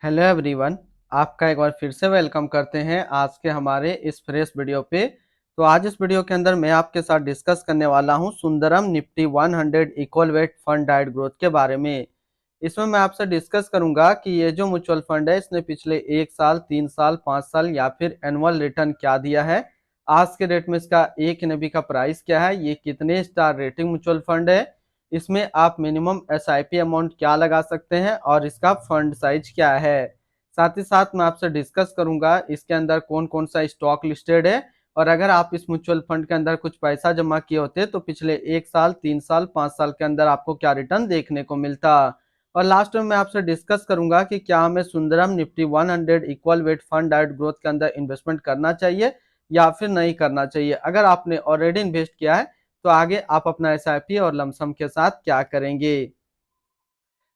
Hello everyone. आपका एक बार फिर से वेलकम करते हैं आज के हमारे इस फ्रेश वीडियो पे। तो आज इस वीडियो के अंदर मैं आपके साथ डिस्कस करने वाला हूं Sundaram Nifty 100 equal weight fund diet growth के बारे में। इसमें मैं आपसे डिस्कस करूंगा कि ये जो म्यूचुअल फंड है इसने पिछले 1 साल, 3 साल, 5 साल या फिर एनुअल रिटर्न क्या दिया है, आज के डेट में इसका एक एनएवी का प्राइस क्या है, ये कितने स्टार रेटिंग म्यूचुअल फंड है, इसमें आप मिनिमम एसआईपी अमाउंट क्या लगा सकते हैं और इसका फंड साइज क्या है। साथ ही साथ मैं आपसे डिस्कस करूंगा इसके अंदर कौन कौन सा स्टॉक लिस्टेड है और अगर आप इस म्यूचुअल फंड के अंदर कुछ पैसा जमा किए होते तो पिछले 1 साल, 3 साल, 5 साल के अंदर आपको क्या रिटर्न देखने को मिलता। और लास्ट में मैं आपसे डिस्कस करूंगा कि क्या हमें Sundaram Nifty 100 equal weight fund diet growth के अंदर इन्वेस्टमेंट करना चाहिए या फिर नहीं करना चाहिए। अगर आपने ऑलरेडी इन्वेस्ट किया है तो आगे आप अपना एसआईपी और लमसम के साथ क्या करेंगे।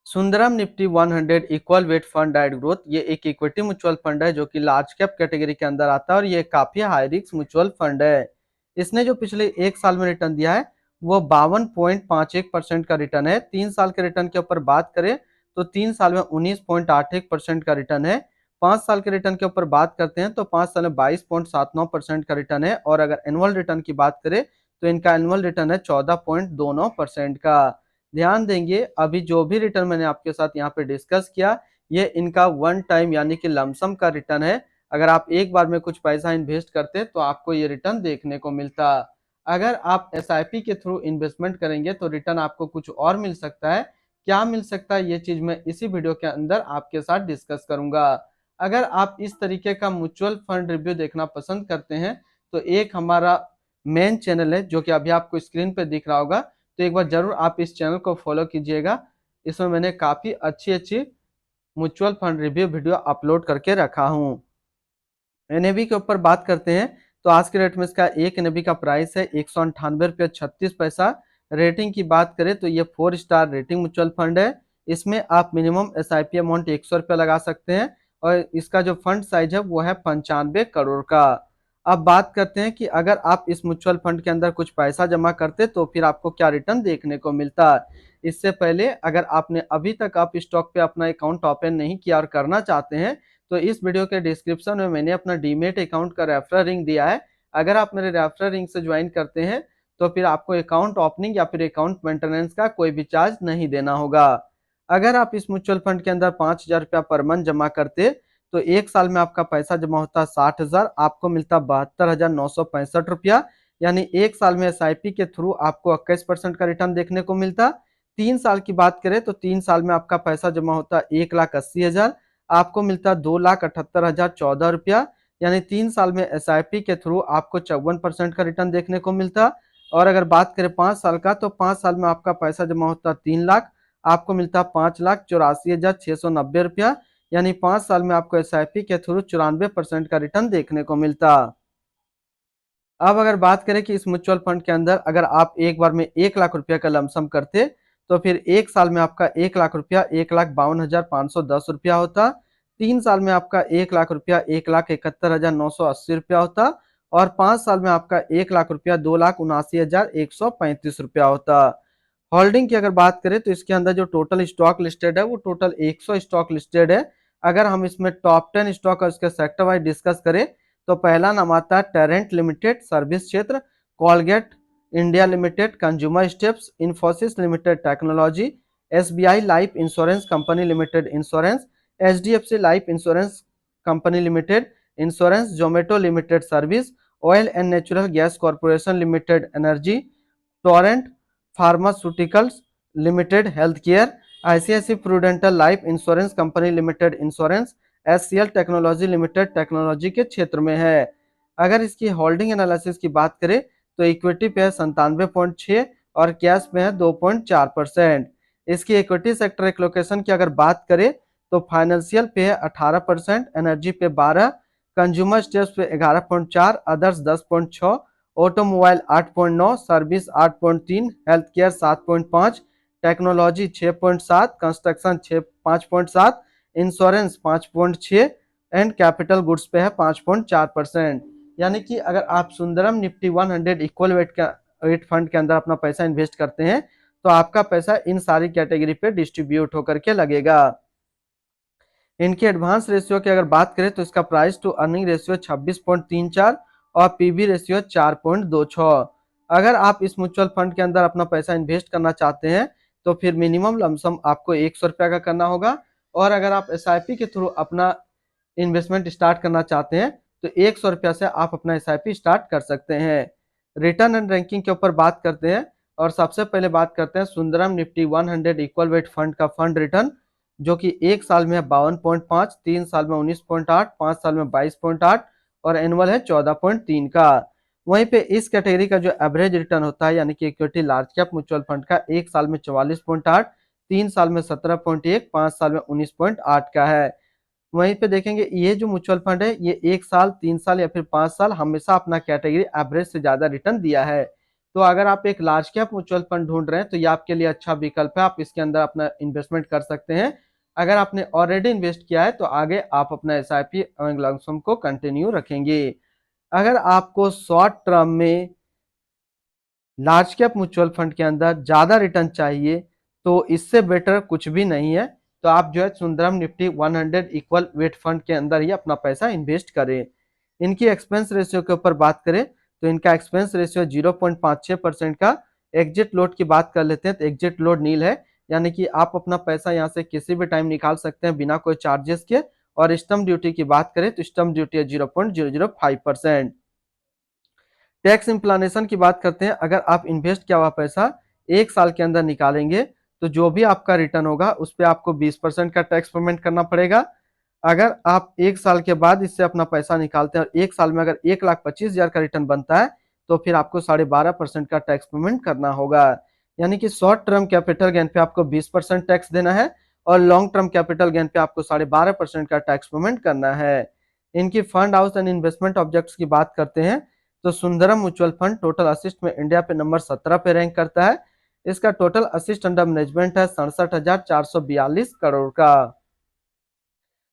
Sundaram Nifty 100 equal weight fund diet growth ये एक इक्विटी म्यूचुअल फंड है जो कि लार्ज कैप कैटेगरी के अंदर आता है और ये काफी हाई रिस्क म्यूचुअल फंड है। इसने जो पिछले 1 साल में रिटर्न दिया है वो 52.51% का रिटर्न है। 3 साल के रिटर्न के ऊपर बात करें तो 3 साल में 19.81% का रिटर्न है। 5 साल के रिटर्न के ऊपर बात करते हैं तो 5 साल में 22.79% का रिटर्न है और अगर एनुअल रिटर्न की बात करें तो इनका एनुअल रिटर्न है 14.29% का। ध्यान देंगे अभी जो भी रिटर्न मैंने आपके साथ यहाँ पे डिस्कस किया ये इनका वन टाइम यानी कि लमसम का रिटर्न है। अगर आप एक बार में कुछ पैसा इन्वेस्ट करते तो आपको ये रिटर्न देखने को मिलता। अगर आप एसआईपी के थ्रू इन्वेस्टमेंट करेंगे तो रिटर्न आपको कुछ और मिल सकता है। क्या मिल सकता है ये चीज मैं इसी वीडियो के अंदर आपके साथ डिस्कस करूंगा। अगर आप इस तरीके का म्यूचुअल फंड रिव्यू देखना पसंद करते हैं तो एक हमारा मेन चैनल है जो कि अभी आपको स्क्रीन पे दिख रहा होगा, तो एक बार जरूर आप इस चैनल को फॉलो कीजिएगा। इसमें मैंने काफी अच्छी अच्छी mutual fund review video upload करके रखा हूँ। एनएवी के ऊपर बात करते हैं तो आज के रेट में इसका एक एनएवी का प्राइस है 198 रुपये 36 पैसा। रेटिंग की बात करें तो ये 4 स्टार रेटिंग म्यूचुअल फंड है। इसमें आप मिनिमम एसआईपी अमाउंट 100 रुपया लगा सकते हैं और इसका जो फंड साइज है वो है 95 करोड़ का। अब बात करते हैं कि अगर आप इस म्यूचुअल फंड के अंदर कुछ पैसा जमा करते तो फिर आपको क्या रिटर्न देखने को मिलता। इससे पहले अगर आपने अभी तक आप स्टॉक पे अपना अकाउंट ओपन नहीं किया और करना चाहते हैं तो इस वीडियो के डिस्क्रिप्शन में मैंने अपना डीमेट अकाउंट का रेफरल लिंक दिया है। अगर आप मेरे रेफरल लिंक से ज्वाइन करते हैं तो फिर आपको अकाउंट ओपनिंग या फिर अकाउंट मेंटेनेंस का कोई भी चार्ज नहीं देना होगा। अगर आप इस म्यूचुअल फंड के अंदर 5,000 रुपया पर मंथ जमा करते तो 1 साल में आपका पैसा जमा होता 60,000, आपको मिलता 72,965 रुपया। यानी 1 साल में एसआईपी के थ्रू आपको 21% का रिटर्न देखने को मिलता। 3 साल की बात करें तो 3 साल में आपका पैसा जमा होता 1,80,000, आपको मिलता 2,78,014 रुपया। यानी 3 साल में एसआईपी के थ्रू आपको 54% का रिटर्न देखने को मिलता। और अगर बात करें 5 साल का तो 5 साल में आपका पैसा जमा होता 3 लाख, आपको मिलता 5,84,690 रुपया। यानी 5 साल में आपको एसआईपी के थ्रू 94% का रिटर्न देखने को मिलता। अब अगर बात करें कि इस म्यूचुअल फंड के अंदर अगर आप एक बार में 1 लाख रुपया का लमसम करते तो फिर 1 साल में आपका 1 लाख रुपया 1,52,510 रुपया होता। 3 साल में आपका 1 लाख रुपया 1,71,980 रुपया होता और 5 साल में आपका 1 लाख रुपया 2,79,135 रुपया होता। होल्डिंग की अगर बात करें तो इसके अंदर जो टोटल स्टॉक लिस्टेड है वो टोटल 100 स्टॉक लिस्टेड है। अगर हम इसमें टॉप 10 स्टॉक और इसके सेक्टर वाइज डिस्कस करें तो पहला नाम आता है टेरेंट लिमिटेड सर्विस क्षेत्र, Colgate India limited consumer staples, Infosys limited technology, SBI life insurance company limited insurance, HDFC life insurance company limited insurance, Zomato limited service, oil and natural gas corporation limited energy, Torrent pharmaceuticals limited health care, ICICI prudential life insurance company limited insurance, SCL technology limited technology के क्षेत्र में है। अगर इसकी holding analysis की बात करें तो इक्विटी पे है 97.6 और कैश में है 2.4%। इसकी इक्विटी सेक्टर एलोकेशन की अगर बात करें तो फाइनेंशियल पे है 18%, एनर्जी पे 12%, कंज्यूमर स्टेप्स पे 11.4, others 10.6, automobile 8.9, service 8.3, health care 7.5, technology 6.7, construction 5.7, insurance 5.6 and capital goods पे है 5.4%। यानी कि अगर आप Sundaram Nifty 100 equal weight fund के अंदर अपना पैसा इन्वेस्ट करते हैं तो आपका पैसा इन सारी कैटेगरी पे डिस्ट्रीब्यूट होकर के लगेगा। इनकी एडवांस रेशियो की अगर बात करें तो इसका प्राइस टू अर्निंग रेशियो 26.34 और पीबी रेशियो 4.26। अगर आप इस म्यूचुअल फंड के अंदर अपना पैसा इन्वेस्ट करना चाहते हैं तो फिर मिनिमम लमसम आपको 100 रुपया का करना होगा, और अगर आप एसआईपी के थ्रू अपना इन्वेस्टमेंट स्टार्ट करना चाहते हैं तो 100 रुपया से आप अपना एसआईपी स्टार्ट कर सकते हैं। रिटर्न एंड रैंकिंग के ऊपर बात करते हैं, और सबसे पहले बात करते हैं Sundaram Nifty 100 equal weight fund का फंड रिटर्न, जो कि 1 साल में है 52.5, 3 साल में 19.8, 5 साल में 22.8 और एनुअल है 14.3 का। वहीं पे इस कैटेगरी का जो एवरेज रिटर्न होता है यानी कि equity large cap mutual fund का 1 साल में 44.8, 3 साल में 17.1, 5 साल में 19.8 का है। वहीं पे देखेंगे ये जो म्यूचुअल फंड है ये 1 साल, 3 साल या फिर 5 साल हमेशा अपना कैटेगरी एवरेज से ज्यादा रिटर्न दिया है। तो अगर आप एक लार्ज कैप म्यूचुअल फंड ढूंढ रहे हैं तो ये आपके लिए अच्छा विकल्प है, आप इसके अंदर अपना इन्वेस्टमेंट कर सकते हैं। अगर आपने ऑलरेडी इन्वेस्ट किया है तो आगे आप अपना एसआईपी लमसम को कंटिन्यू रखेंगे। अगर आपको शॉर्ट टर्म में लार्ज कैप म्यूचुअल फंड के अंदर ज्यादा रिटर्न चाहिए तो इससे बेटर कुछ भी नहीं है, तो आप जो है Sundaram Nifty 100 equal weight fund के अंदर ही अपना पैसा इन्वेस्ट करें। इनकी एक्सपेंस रेशियो के ऊपर बात करें तो इनका एक्सपेंस रेशियो 0.56% का। एग्जिट लोड की बात कर लेते हैं तो एग्जिट लोड नील है, यानी कि आप अपना पैसा यहाँ से किसी भी टाइम निकाल सकते हैं बिना कोई चार्जेस के। और स्टम्प ड्यूटी की बात करें तो स्टम्प ड्यूटी है 0.005%। टैक्स इम्प्लानेशन की बात करते हैं, अगर आप इन्वेस्ट किया हुआ पैसा 1 साल के अंदर निकालेंगे तो जो भी आपका रिटर्न होगा उस पर आपको 20% का टैक्स पेमेंट करना पड़ेगा। अगर आप 1 साल के बाद इससे अपना पैसा निकालते हैं और 1 साल में अगर 1,25,000 का रिटर्न बनता है तो फिर आपको 12.5% का टैक्स पेमेंट करना होगा। यानी कि शॉर्ट टर्म कैपिटल गेन पे आपको 20% टैक्स देना है और लॉन्ग टर्म कैपिटल गेन पे आपको 12.5% का टैक्स पेमेंट करना है। इनकी fund house and investment objects की बात करते हैं तो Sundaram mutual fund total assist में इंडिया पे नंबर 17 पे रैंक करता है। इसका टोटल असिस्ट अंडर मैनेजमेंट है 67,442 करोड़ का।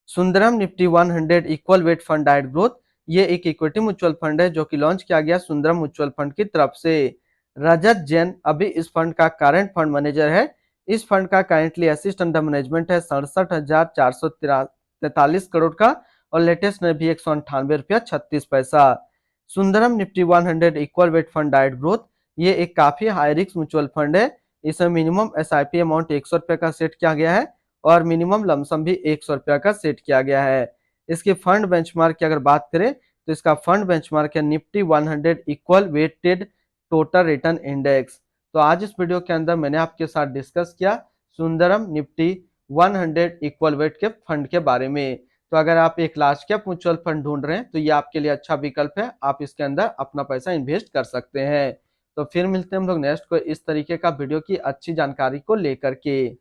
Sundaram Nifty 100 equal weight fund diet growth, ये एक इक्विटी म्यूचुअल फंड है जो कि लॉन्च किया गया सुंदरम म्यूचुअल फंड की तरफ से। रजत जैन अभी इस फंड का करंट फंड मैनेजर है। इस फंड का करेंटली असिस्ट अंडर मैनेजमेंट है 67,443 करोड़ का, और लेटेस्ट में भी 198 रुपया 36 पैसा। Sundaram Nifty 100 equal weight fund diet growth, ये एक काफी हाई रिस्क म्यूचुअल फंड है। इसमें मिनिमम एसआईपी अमाउंट 100 रुपये का सेट किया गया है और मिनिमम लमसम भी 100 रुपया का सेट किया गया है। इसके फंड बेंचमार्क की अगर बात करें तो इसका फंड बेंचमार्क है Nifty 100 equal weighted total return index. तो आज इस वीडियो के अंदर मैंने आपके साथ डिस्कस किया सुंदरम निफ्टी 100 इक्वल वेट के फंड के बारे में। तो अगर आप एक लार्ज कैप म्यूचुअल फंड ढूंढ रहे हैं तो ये आपके लिए अच्छा विकल्प है, आप इसके अंदर अपना पैसा इन्वेस्ट कर सकते हैं। तो फिर मिलते हैं हम लोग नेक्स्ट को इस तरीके का वीडियो की अच्छी जानकारी को लेकर के।